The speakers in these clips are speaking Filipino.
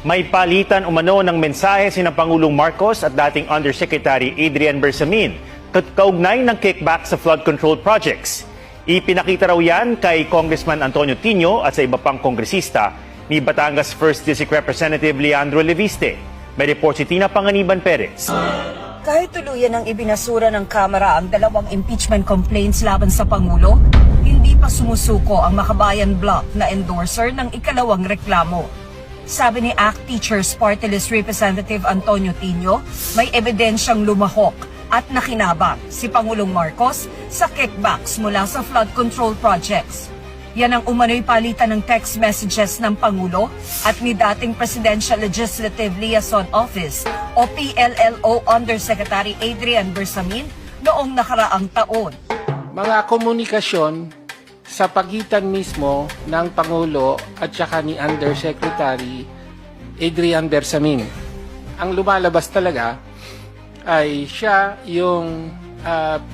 May palitan umano ng mensahe sina Pangulong Marcos at dating Undersecretary Adrian Bersamin kaugnay ng kickback sa flood control projects. Ipinakita raw yan kay Congressman Antonio Tino at sa iba pang kongresista ni Batangas 1st District Representative Leandro Leviste. May report si Tina Panganiban Perez. Kahit tuluyan ng ibinasura ng Kamara ang dalawang impeachment complaints laban sa Pangulo, hindi pa sumusuko ang Makabayan Bloc na endorser ng ikalawang reklamo. Sabi ni ACT Teachers Party List Representative Antonio Tino, may ebidensyang lumahok at nakinabang si Pangulong Marcos sa kickbacks mula sa flood control projects. Yan ang umano'y palitan ng text messages ng Pangulo at ni dating Presidential Legislative Liaison Office o PLLO Undersecretary Adrian Bersamin noong nakaraang taon. Mga komunikasyon sa pagitan mismo ng Pangulo at saka ni Undersecretary Adrian Bersamin. Ang lumalabas talaga ay siya yung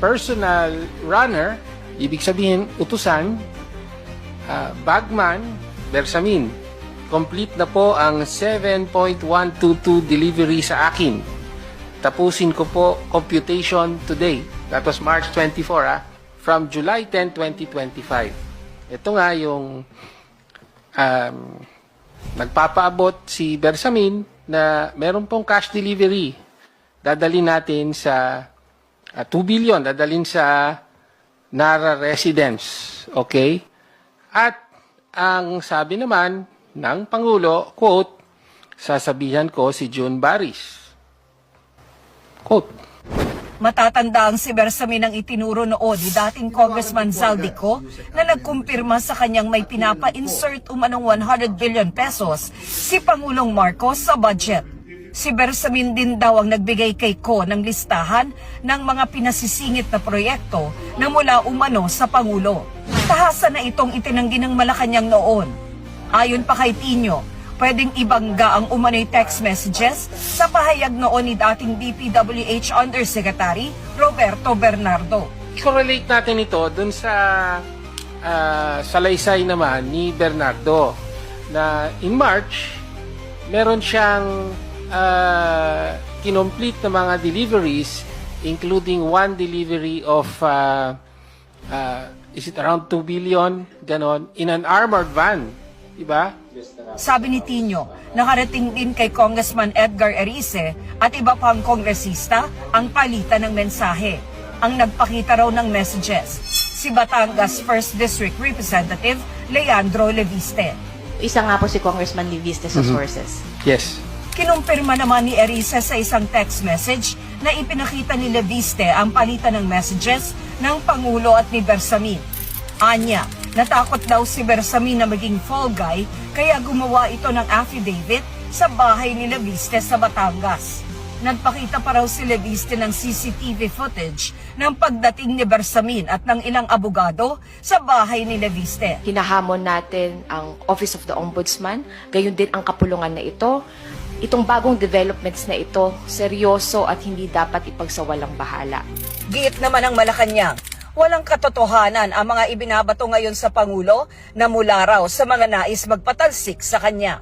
personal runner, ibig sabihin utusan, bagman, Bersamin. Complete na po ang 7.122 delivery sa akin. Tapusin ko po computation today. That was March 24, from July 10, 2025. Ito nga yung nagpapaabot si Bersamin na meron pong cash delivery. Dadalhin natin sa 2 billion, dadalhin sa Nara residence. Okay? At ang sabi naman ng Pangulo, quote, sasabihan ko si June Baris. Quote. Matatandang si Bersamin ang itinuro noon ni dating Congressman Zaldico na nagkumpirma sa kanyang may pinapa-insert umanong 100 billion pesos si Pangulong Marcos sa budget. Si Bersamin din daw ang nagbigay kay Ko ng listahan ng mga pinasisingit na proyekto na mula umano sa Pangulo. Tahasan na itong itinanggi ng Malacanang noon. Ayon pa kay Tino, pwedeng ibangga ang umano'y text messages sa pahayag noon ni dating DPWH Undersecretary Roberto Bernardo. I-correlate natin ito dun sa salaysay naman ni Bernardo na in March, meron siyang kinomplete na mga deliveries including one delivery of is it around 2 billion, ganon, in an armored van. Diba? Sabi ni Tino, nakarating din kay Congressman Edgar Erice at iba pang kongresista ang palitan ng mensahe. Ang nagpakita raw ng messages, si Batangas 1st District Representative Leandro Leviste. Isa nga po si Congressman Leviste sa sources. Yes. Kinumpirma naman ni Erice sa isang text message na ipinakita ni Leviste ang palitan ng messages ng Pangulo at ni Bersamin. Anya, natakot daw si Bersamin na maging fall guy kaya gumawa ito ng affidavit sa bahay ni Leviste sa Batangas. Nagpakita pa raw si Leviste ng CCTV footage ng pagdating ni Bersamin at ng ilang abogado sa bahay ni Leviste. Hinahamon natin ang Office of the Ombudsman, gayon din ang kapulungan na ito. Itong bagong developments na ito, seryoso at hindi dapat ipagsawalang bahala. Giit naman ang Malacanang, walang katotohanan ang mga ibinabato ngayon sa Pangulo na mula raw sa mga nais magpatalsik sa kanya.